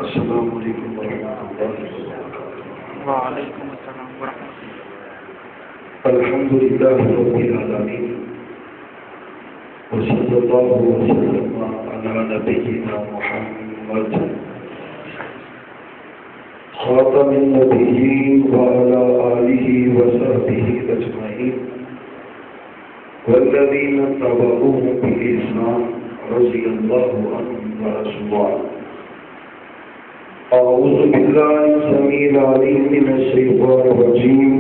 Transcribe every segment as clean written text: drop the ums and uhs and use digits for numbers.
السلام علیکم ورحمۃ اللہ وبرکاتہ۔ وعلیکم السلام ورحمۃ اللہ۔ الحمد للہ رب العالمین وصلی اللہ وسلم علی نبینا محمد خاتم النبیین وعلی آلہ وصحبہ اجمعین والذین اتبعوہ بإحسان رضی اللہ عنہم ورضوا۔ أعوذ بالله السميع العليم من الشيطان الرجيم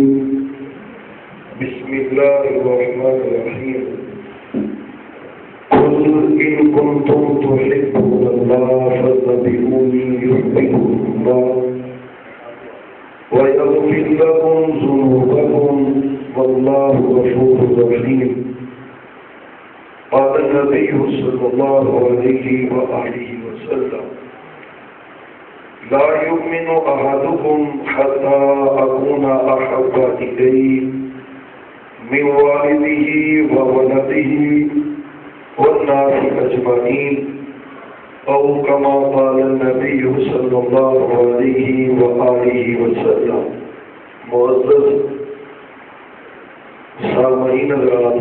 بسم الله الرحمن الرحيم قل إن كنتم تحبون الله فاتبعوني يحببكم الله ويغفر لكم ذنوبكم والله غفور رحيم۔ قال النبي صلى الله عليه وآله وسلم لا يؤمن أحدكم حتى أكون أحب إليه من والده وولده والناس أجمعين أو كما قال النبي صلى الله عليه وآله وسلم۔ معزز سامعین حضرات،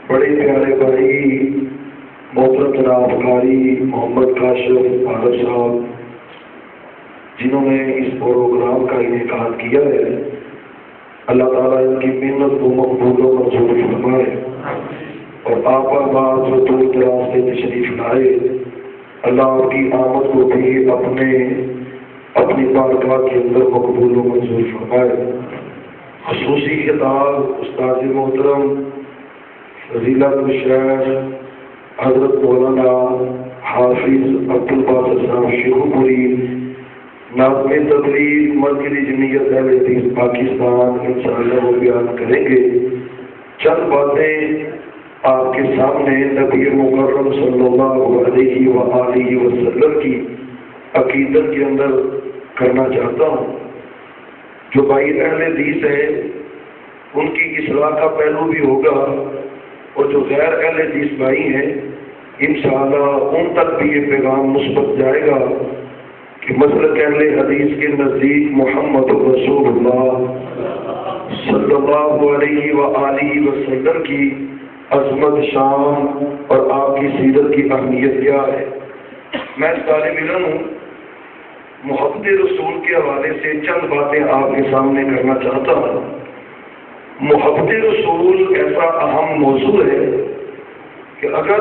بڑے پیارے بھائی محترم جناب قاری محمد کاشف عارف صاحب جنہوں نے اس پروگرام کا انعقاد کیا ہے، اللہ تعالیٰ ان کی محنت کو مقبول و منظور فرمائے، اور آپ آباد جو دور دراز سے تشریف لائے، اللہ آپ کی آمد کو بھی اپنی بارگاہ کے اندر مقبول و منظور فرمائے۔ خصوصی خطاب استاد محترم فضیلت الشیخ حضرت مولانا حافظ عبدالباسط صاحب شیخو پوری ناظم تقریر مرکزی جمعیت اہل حدیث پاکستان انشاءاللہ وہ بیان کریں گے۔ چند باتیں آپ کے سامنے نبی مکرم صلی اللہ علیہ وآلہ وسلم کی عقیدت کے اندر کرنا چاہتا ہوں۔ جو بھائی اہل حدیث ہیں ان کی اصلاح کا پہلو بھی ہوگا، اور جو غیر اہل حدیث بھائی ہیں انشاءاللہ ان تک بھی یہ پیغام مثبت جائے گا کہ مسلک اہل حدیث کے نزدیک محمد رسول اللہ صلی اللہ علیہ وآلہ وسلم کی عظمت، شان اور آپ کی سیرت کی اہمیت کیا ہے۔ میں طالب علم ہوں، محبت رسول کے حوالے سے چند باتیں آپ کے سامنے کرنا چاہتا ہوں۔ محبت رسول ایسا اہم موضوع ہے کہ اگر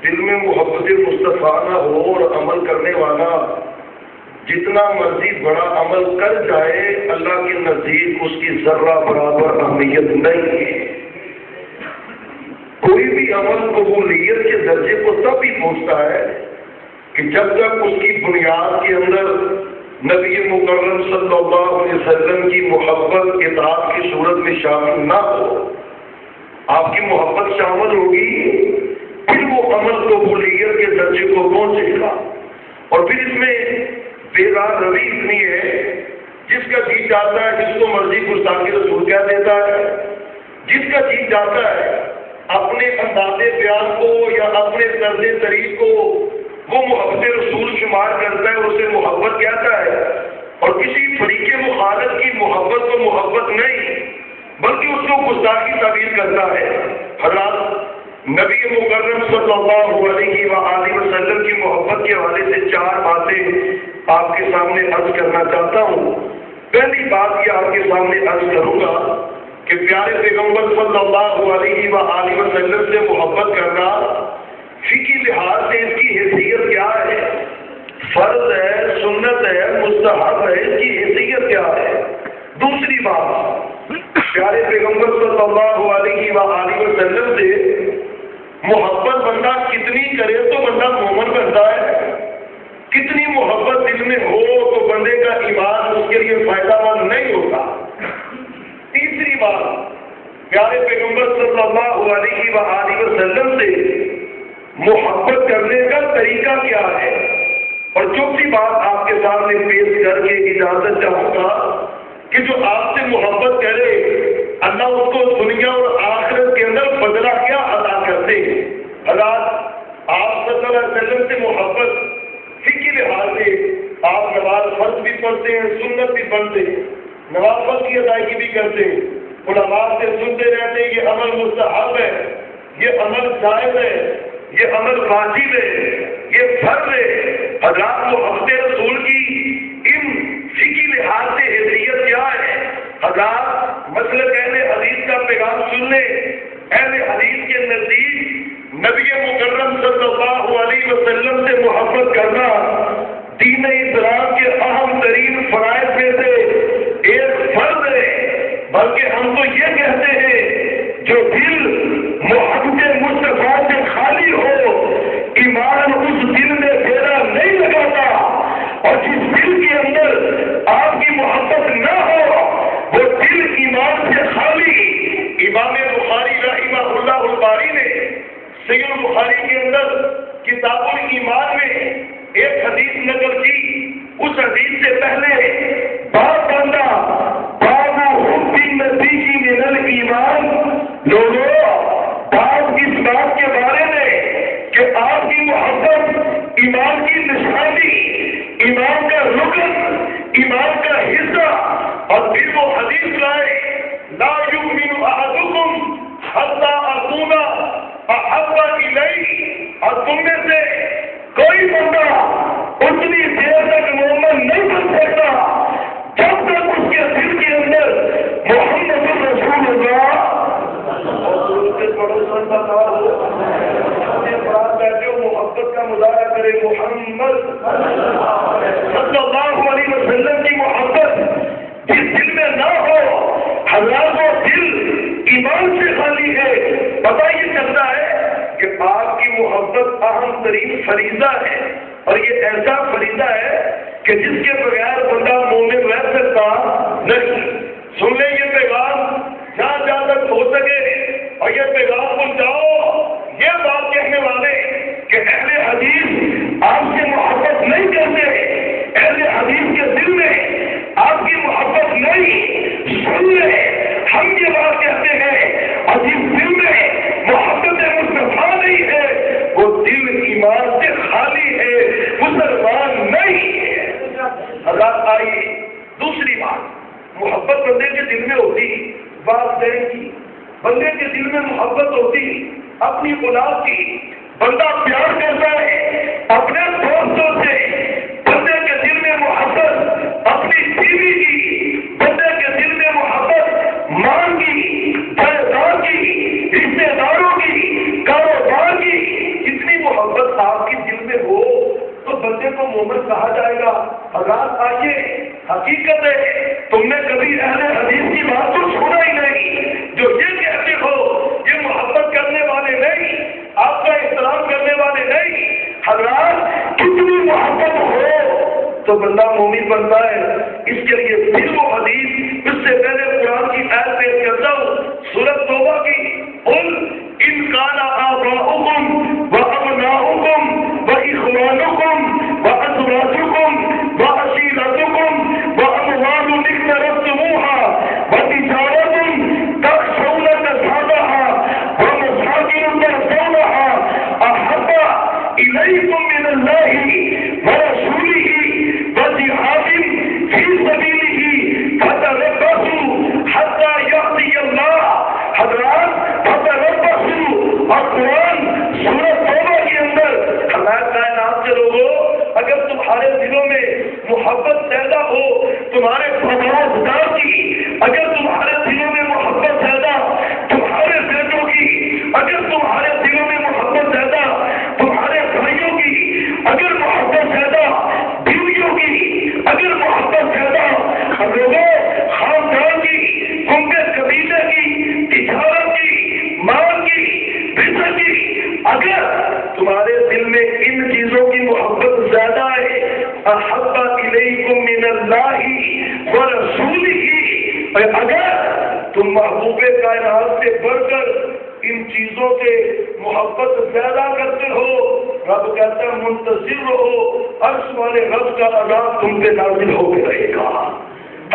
دل میں محبت مصطفیٰ نہ ہو اور عمل کرنے والا جتنا مرضی بڑا عمل کر جائے، اللہ کے نزدیک اس کی ذرہ برابر اہمیت نہیں ہے۔ کوئی بھی عمل قبولیت کے درجے کو تب ہی پہنچتا ہے کہ جب تک اس کی بنیاد کے اندر نبی مکرم صلی اللہ علیہ وسلم کی محبت اطاعت کی صورت میں شامل نہ ہو۔ آپ کی محبت شامل ہوگی پھر وہ عمل قبولیت کے درجے کو پہنچے گا۔ اور پھر اس میں بے راہ روی اتنی ہے، جس کا جی چاہتا ہے جس کو مرضی گستاخی رسول کہہ دیتا ہے، جس کا جی چاہتا ہے اپنے انداز بیان کو یا اپنے طرز طریق کو وہ محبت رسول شمار کرتا ہے، اسے محبت کہتا ہے، اور کسی فریق مخالف کی محبت کو محبت نہیں بلکہ اس کو گستاخی تعبیر کرتا ہے۔ حضرات، نبی مکرم صلی اللہ علیہ وآلہ وسلم کی محبت کے حوالے سے چار باتیں آپ کے سامنے عرض کرنا چاہتا ہوں۔ پہلی بات یہ آپ کے سامنے عرض کروں گا کہ پیارے پیغمبر صلی اللہ علیہ وآلہ وسلم سے محبت کرنا فقہی لحاظ سے اس کی حیثیت کیا ہے، فرض ہے، سنت ہے، مستحب ہے، اس کی حیثیت کیا ہے۔ دوسری بات، پیارے پیغمبر صلی اللہ علیہ وآلہ وسلم سے محبت بندہ کتنی کرے تو بندہ مومن بنتا ہے، کتنی محبت دل میں ہو تو بندے کا ایمان اس کے لیے فائدہ مند نہیں ہوتا۔ تیسری بات، پیارے پیغمبر صلی اللہ علیہ وآلہ وسلم سے محبت کرنے کا طریقہ کیا ہے۔ اور چوتھی بات آپ کے سامنے پیش کر کے اجازت چاہوں گا کہ جو آپ سے محبت کرے اللہ اس کو دنیا اور آخرت کے اندر بدلہ کیا عطا کرتے ہیں۔ حضرات، آپ وسلم سے محبت فقہی لحاظ سے آپ نماز فرض بھی پڑھتے ہیں، سنت بھی پڑھتے ہیں، نوافل کی ادائیگی بھی کرتے ہیں، علماء سے سنتے رہتے ہیں یہ عمل مستحب ہے، یہ عمل جائز ہے، یہ عمل واجب ہے، یہ فرض ہے۔ حضرات محبت رسول کی ان فقہی لحاظ سے حیثیت کیا ہے؟ حضرات مسلک اہل حدیث کا پیغام سن لیں۔ اہل حدیث کے نزدیک نبی مکرم صلی اللہ علیہ وسلم سے محبت کرنا دین اسلام کے اہم ترین فرائض میں سے ایک فرض ہے، بلکہ ہم تو یہ کہتے ہیں جو دل محبت مصطفیٰ سے خالی ہو، ایمان اس دل میں پھیرا نہیں لگاتا، اور جس دل کے اندر آپ کی محبت نہ ہو وہ دل ایمان سے خالی۔ امام بخاری رحمہ اللہ الباری نے صحیح البخاری کے اندر کتاب الایمان میں ایک حدیث نقل کی، اس حدیث سے پہلے باب بندہ باب حب النبی من الایمان، لوگوں باب اس بات کے بارے میں کہ آپ کی محبت ایمان کی نشانی، ایمان کا رکن، ایمان کا حصہ، اور پھر وہ حدیث لائے لا یؤمن احدکم حتی اکون احب الیہ، اور تم میں سے کوئی بندہ اتنی دیر تک مومن نہیں بن سکتا جب تک اس کے دل کے اندر محمد رسول اللہ محبت کا مظاہرہ کرے، محمد صلی اللہ علیہ وسلم کی محبت جس دل میں نہ ہو، حضرات وہ دل ایمان سے خالی ہے۔ پتہ یہ چلتا ہے کہ آپ کی محبت اہم ترین فریضہ ہے، اور یہ ایسا فریضہ ہے کہ جس کے بغیر بندہ مومن رہ سکتا نہیں۔ سن لیں یہ پیغام جہاں جہاں تک ہو سکے، اور یہ پیغام پہنچاؤ یہ بات کہنے والے کہ اہل حدیث آپ سے محبت نہیں کرتے، اہل حدیث کے دل میں آپ کی محبت نہیں۔ سن لیں ہم یہ بات کہتے ہیں، اور جس دل میں محبت مصطفیٰ نہیں ہے وہ دل ایمان سے خالی ہے، مسلمان نہیں ہے۔ حضرات آئیے دوسری بات، محبت بندے کے دل میں ہوتی والدین کی، بندے کے دل میں محبت ہوتی اپنی اولاد کی، بندہ پیار کرتا ہے اپنے دوستوں سے، بندے کے دل میں محبت اپنی بیوی کی، بندے کے دل میں محبت ماں کی، جائیداد کی، رشتے داروں کی، کاروبار کی۔ اتنی محبت آپ کے دل میں ہو تو بندے کو مومن کہا جائے گا۔ حضرات آئیے، حقیقت ہے تم نے کبھی اہل حدیث کی بات تو سنا ہی نہیں، جو یہ کہتے ہو یہ محبت کرنے والے نہیں، آپ کا احترام کرنے والے نہیں۔ حضرات کتنی محبت ہو تو بندہ مومن بنتا ہے۔ اس کے لیے پھر وہ حدیث، اس سے پہلے قرآن کی آیت پیش کرتا ہوں، سورۃ توبہ کی، قل ان کان آباؤکم وابناؤکم واخوانکم وازواجکم وعشیرتکم واموال اقترفتموها وتجارۃ تخشون کسادها ومساکن ترضونها احب الیکم من اللہ ورسولہ وجہاد فی سبیلہ فتربصوا حتی یأتی اللہ۔ حضرات فتربصوا، اور قرآن سورۃ توبہ کے اندر ہمارے کائنات کے لوگوں، اگر تمہارے دلوں میں محبت پیدا ہو تمہارے پروردگار کی، اگر تمہارے دلوں میں محبت پیدا تمہارے بیٹوں کی، اگر تمہارے دلوں میں محبت پیدا تمہارے بھائیوں کی، اگر محبت پیدا بیویوں کی، اگر محبت پیدا لوگوں خاندان کی، ان کے قبیلے کی، تجارت کی، مال کی، بزنس کی، اگر تمہارے دل میں ان چیزوں کی محبت زیادہ ہے، احب الیکم من اللہ ورسولہ، اگر تم محبوب کائنات سے بڑھ کر ان چیزوں سے محبت زیادہ کرتے ہو، رب کہتا ہے منتظر رہو، عرش والے رب کا عذاب تم پہ نازل ہو کے رہے گا۔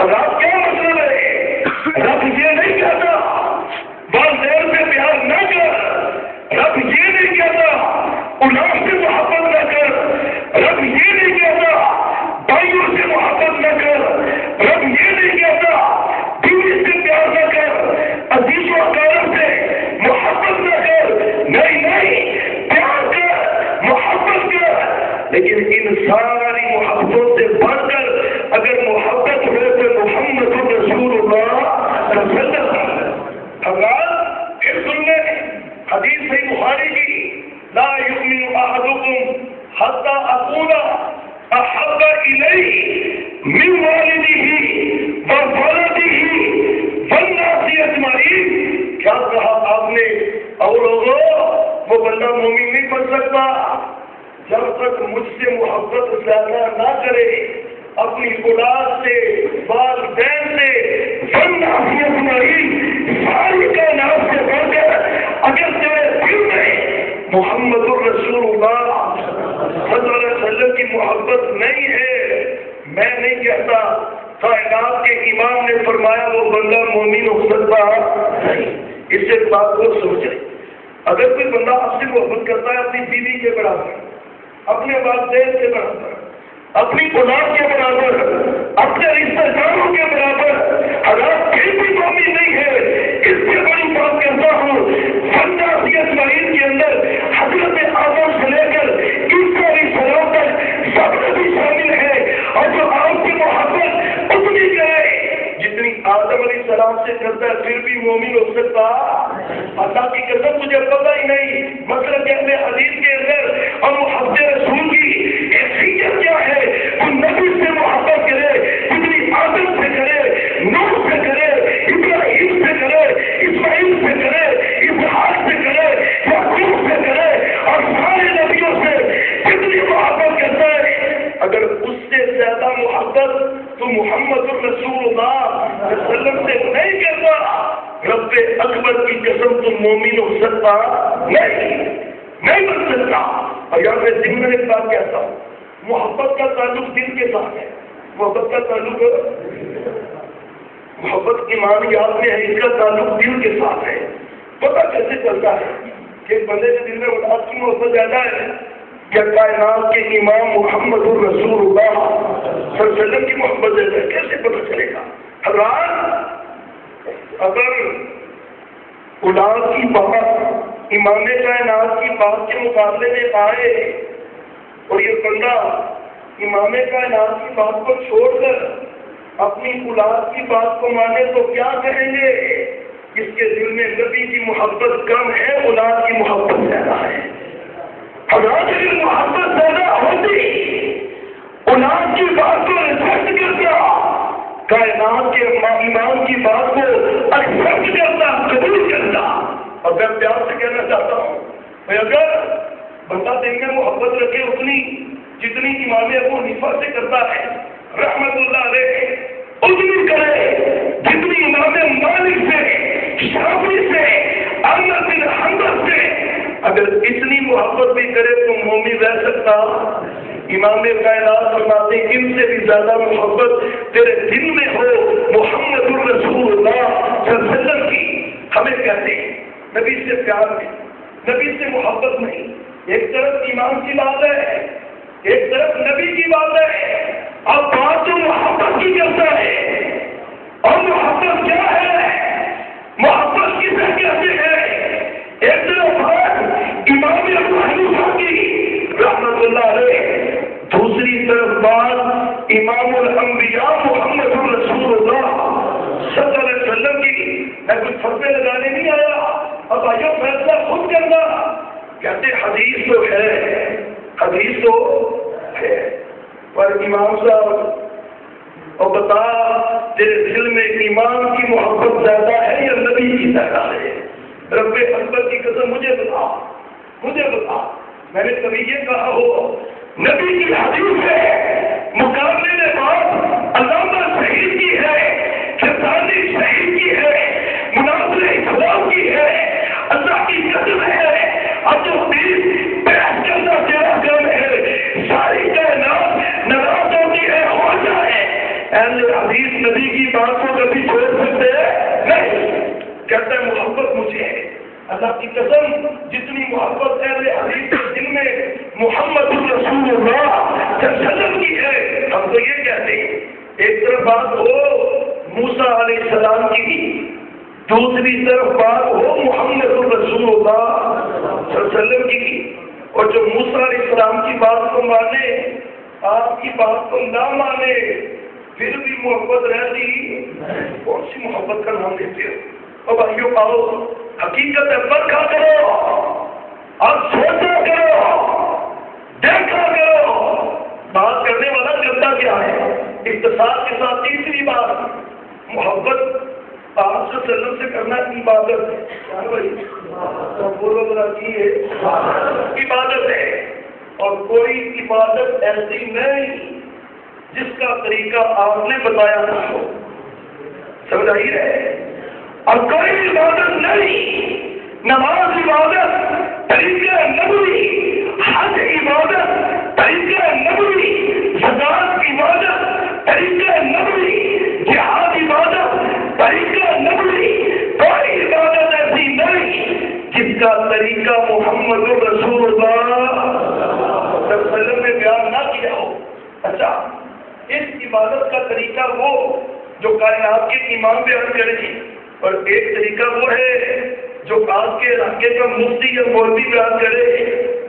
عذاب کیا مطلب ہے؟ رب یہ نہیں کہتا والدین سے پیار نہ کر، رب یہ نہیں کہتا اولاد سے محبت نہ لیکن ان ساری محبتوں سے بڑھ کر اگر محبت ہو تو محمد رسول اللہ صلی اللہ علیہ وسلم حضرات پھر سن لیں حدیث صحیح بخاری کی لا یؤمن احدکم حتی اکون احب الیہ من والدہ وولدہ والناس اجمعین. کیا کہا آپ نے؟ اور لوگوں وہ بندہ مومن نہیں بن سکتا جب تک مجھ سے محبت زیادہ نہ کرے اپنی اولاد سے والدین سے والناس اجمعین ساری کائنات سے بڑھ کر اگر تیرے دل میں محمد الرسول اللہ صلی اللہ علیہ وسلم کی محبت نہیں ہے، میں نہیں کہتا کائنات کے امام نے فرمایا وہ بندہ مومن ہو سکتا نہیں. اس سے بات کو سوچے اگر کوئی بندہ آپ سے محبت کرتا ہے اپنی بیوی کے برابر، اپنے والدین کے برابر، اپنی اولاد کے برابر، اپنے رشتہ داروں کے برابر، حالات پھر بھی مومن نہیں ہے. اس سے بڑی بات کرتا ہوں فناسی اجمعین کے اندر حضرت آدم سے لے کر عیسیٰ علیہ السلام تک سب نبی شامل ہے اور جو آپ کی محبت اتنی کرے جتنی آدم علیہ السلام سے کرتا ہے پھر بھی مومن ہو سکتا؟ اللہ کی قسم مجھے پتہ ہی نہیں. مطلب اہل حدیث کے اندر اور محبت رسول کی حیثیت کیا ہے؟ وہ نبی سے محبت کرے جتنی آدم سے کرے، نوح سے کرے، ابراہیم سے کرے، اسماعیل سے کرے، اسحاق سے کرے، یعقوب سے کرے اور سارے نبیوں سے جتنی محبت کرتا ہے اگر اس سے زیادہ محبت تو محمد الرسول اللہ صلی اللہ علیہ وسلم سے نہیں کرتا رب اکبر کی قسم تو مومن ہو سکتا نہیں بن سکتا. اور یہاں میں دن میں ایک بات کہتا ہوں محبت کا تعلق دل کے ساتھ ہے. محبت کا تعلق محبت ایمانیات میں ہے، اس کا تعلق دل کے ساتھ ہے. پتہ کیسے چلتا ہے کہ بندے کے دل میں اللہ کی محبت زیادہ ہے یا کائنات کے امام محمد الرسول اللہ صلی اللہ علیہ وسلم کی محبت زیادہ ہے؟ کیسے پتہ چلے گا؟ حضرات اگر اولاد کی بات امام کائنات کی بات کے مقابلے میں آئے اور یہ بندہ امام کائنات کی بات کو چھوڑ کر اپنی اولاد کی بات کو مانے تو کیا کہیں گے؟ اس کے دل میں نبی کی محبت کم ہے، اولاد کی محبت زیادہ ہے. حضرات کی محبت زیادہ ہوتی اولاد کی بات کو ایکسپٹ کرتا، کائنات کے امام کی بات کو ایکسپٹ کرتا، قبول کرتا. اور میں پیار سے کہنا چاہتا ہوں کہ اگر بندہ دل میں محبت رکھے اتنی جتنی امام ابو حنیفہ سے کرتا ہے رحمت اللہ علیہ، اتنی کرے جتنی امام مالک سے، شافعی سے، احمد بن حنبل سے اگر اتنی محبت بھی کرے تو مومن رہ سکتا؟ امام کائنات فرماتے ہیں ان سے بھی زیادہ محبت تیرے دل میں ہو محمد الرسول اللہ صلی اللہ علیہ وسلم کی. ہمیں کہتے ہیں نبی سے پیار نہیں، نبی سے محبت نہیں. ایک طرف ایمان کی بات ہے، ایک طرف نبی کی بات ہے. اب بات تو محبت کی کرتا ہے اور محبت کیا ہے؟ محبت کسے کہتے ہیں؟ ایک طرف بات امام ابو حنیفہ کی رحمت اللہ علیہ، دوسری طرف بات امام الانبیاء محمد الرسول اللہ صلی اللہ علیہ وسلم کی. میں کچھ فرقے لگانے نہیں آیا، اب آئیو فیصلہ خود کرنا. کہتے حدیث تو ہے، حدیث تو ہے، پر امام صاحب اور بتا تیرے دل میں ایمان کی محبت زیادہ ہے یا نبی کی زیادہ ہے؟ رب اکبر کی قسم مجھے بتا. میں نے کبھی یہ کہا ہو نبی کی حدیث ہے مقابلے میں بات علامہ شہید کی ہے، شیطانی شہید کی ہے، مناظر اسلام کی ہے، اللہ کی قسم ہے. اب جو حدیث بحث کرنا تیرا کام ہے، ساری کائنات ناراض ہوتی ہے ہو جائے. اہل حدیث نبی کی بات کو کبھی چھوڑ سکتے نہیں. کہتا ہے محبت مجھے ہے، اللہ کی قسم جتنی محبت اہل حدیث کے دل میں محمد الرسول اللہ صلی اللہ علیہ وسلم کی ہے، ہم تو یہ کہتے ہیں. ایک طرف بات ہو موسیٰ علیہ السلام کی، دوسری طرف بات ہو محمد الرسول اللہ صلی اللہ علیہ وسلم کی. اور جو موسیٰ علیہ السلام کی بات کو مانے، آپ کی بات کو نہ مانے، پھر بھی محبت رہتی، کون سی محبت کا نام دیتے ہو؟ اور بھائیوں آؤ، حقیقت پرکھا کرو، اب سوچا کرو، دیکھا کرو، بات کرنے والا کرتا کیا ہے۔ اختصار کے ساتھ تیسری بات، محبت آپ صلی اللہ علیہ وسلم سے کرنا عبادت ہے۔ کیا بھائی بولو ذرا کی ہے، عبادت ہے، اور کوئی عبادت ایسی نہیں جس کا طریقہ آپ نے بتایا نہ ہو، سمجھ آئی ہے؟ اور کوئی عبادت نہیں، نماز عبادت طریقہ نبوی، حج عبادت طریقہ نبوی، زکات عبادت طریقہ نبوی، جہاد عبادت طریقہ نبوی، کوئی عبادت ایسی نہیں جس کا طریقہ محمد رسول اللہ صلی اللہ علیہ وسلم نے بیان نہ کیا ہو۔ اچھا، اس عبادت کا طریقہ وہ جو کائنات کے امام بیان کرے گی، اور ایک طریقہ وہ ہے جو آج کے علاقے کا مفتی یا مولوی بیان کرے۔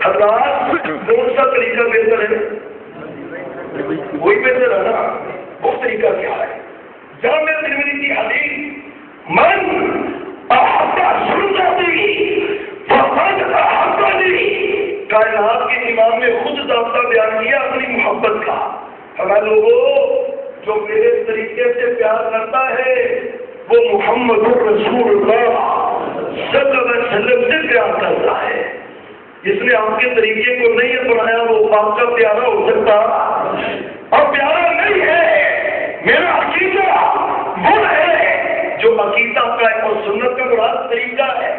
حضرات کون سا طریقہ بہتر ہے؟ وہی بہتر ہے نا۔ وہ طریقہ کیا ہے؟ جامع ترمذی کی حدیث، من احب سنتی فقد احبنی، کائنات کے امام نے خود ضابطہ بیان کیا اپنی محبت کا۔ ہمارے لوگوں، جو میرے طریقے سے پیار کرتا ہے وہ محمد رسول اللہ صلی اللہ علیہ وسلم سے پیار کرتا ہے۔ جس نے آپ کے طریقے کو نہیں اپنایا وہ آپ کا پیارا ہو سکتا اور پیارا نہیں ہے۔ میرا عقیدہ وہ ہے جو عقیدہ کا اور سنت کا مراد طریقہ ہے۔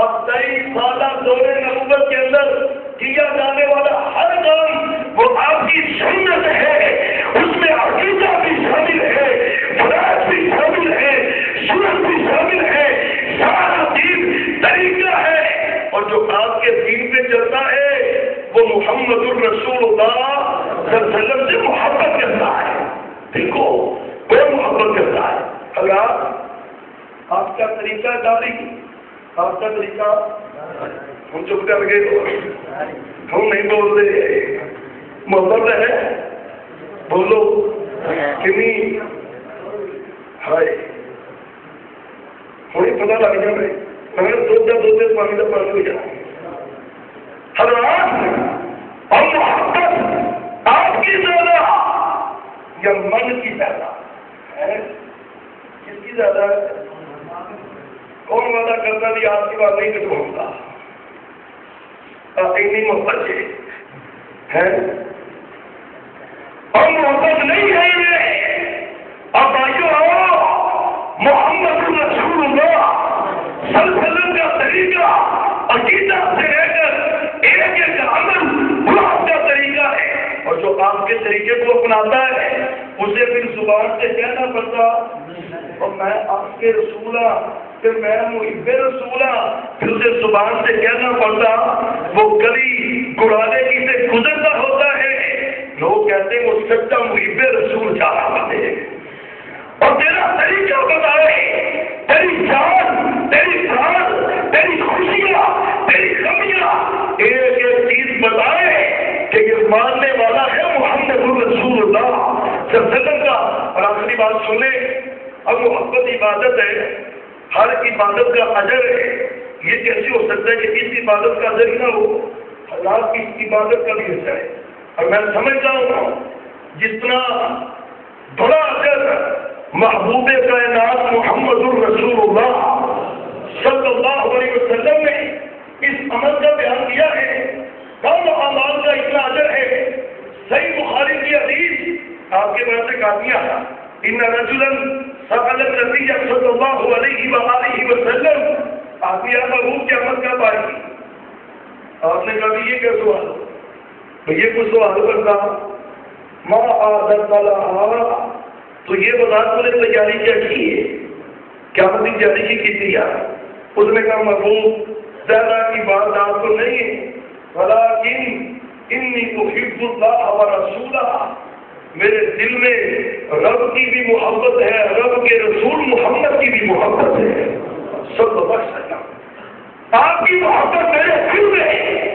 اب 23 سالہ دور نبوت کے اندر کیا جانے والا ہر کام وہ آپ کی سنت ہے، اس میں عقیدہ بھی شامل ہے، فرائض بھی شامل ہے، سنت بھی شامل ہے، سارا دین طریقہ ہے، اور جو آپ کے دین پہ چلتا ہے وہ محمد الرسول اللہ صلی اللہ علیہ وسلم سے محبت کرتا ہے۔ دیکھو، وہ محبت کرتا ہے۔ اگر آپ کا طریقہ جاری، آپ کا طریقہ، ہم چپ کر گئے، ہم نہیں بول رہے، محبت ہے، بولو کنی ہائے تھوڑی پتہ لگ جائے، مگر دو پانی کا پانی ہو جائے۔ حضرات، اور محبت آپ کی زیادہ یا من کی زیادہ ہے؟ کس کی زیادہ ہے؟ کون وعدہ کرتا بھی آپ کی بات نہیں کچھ ہوگا؟ اتنی محبت ہے اور محبت نہیں ہے یہ۔ اب بھائیو آؤ، محمد رسول اللہ صلی اللہ علیہ وسلم کا طریقہ عقیدہ سے رہ کر ایک ایک عمل وہ آپ کا طریقہ ہے، اور جو آپ کے طریقے کو اپناتا ہے اسے پھر زبان سے کہنا پڑتا اور میں آپ کے رسولہ، پھر میں محب رسولہ، پھر اسے زبان سے کہنا پڑتا، وہ گلی گڑانے کی سے گزرتا ہوتا ہے، لوگ کہتے ہیں وہ سچا محب رسول جا رہا ہے، اور تیرا طریقہ بتائے، تیری جان، تیری پران، تیری خوشیاں، تیری غمیاں، ایک ایک چیز بتائے کہ یہ ماننے والا ہے محمد رسول اللہ صلی اللہ علیہ وسلم کا۔ اور آخری بات سنیں، اب محبت عبادت ہے، ہر عبادت کا اجر ہے، یہ کیسے ہو سکتا ہے کہ اس عبادت کا اجر ہی نہ ہو؟ اللہ کی اس عبادت کا بھی اجر ہے، اور میں سمجھتا ہوں جتنا بڑا اجر محبوب کائنات محمد الرسول اللہ صلی اللہ علیہ وسلم نے اس عمل کا بیان کیا ہے، کم اعمال کا اتنا اجر ہے۔ صحیح بخاری کی حدیث آپ کے پاس سے کاپیاں، ان رجلا سأل النبی صلی اللہ علیہ وآلہ وسلم، آپ نے محبوب کے عمل کا پائی، آپ نے کبھی یہ کیا سوال ہو؟ تو یہ کچھ سوال کرتا ما عادت لہا، تو یہ بتا تو نے تیاری کیا کی ہے، کیا مطلب تیاری کی تھی یار؟ اس نے کہا محبوب زیادہ کی بات آپ کو نہیں ہے، ولیکن انی احب اللہ ورسولہ، میرے دل میں رب کی بھی محبت ہے، رب کے رسول محمد کی بھی محبت ہے صلی اللہ علیہ وسلم، آپ کی محبت میرے دل میں ہے،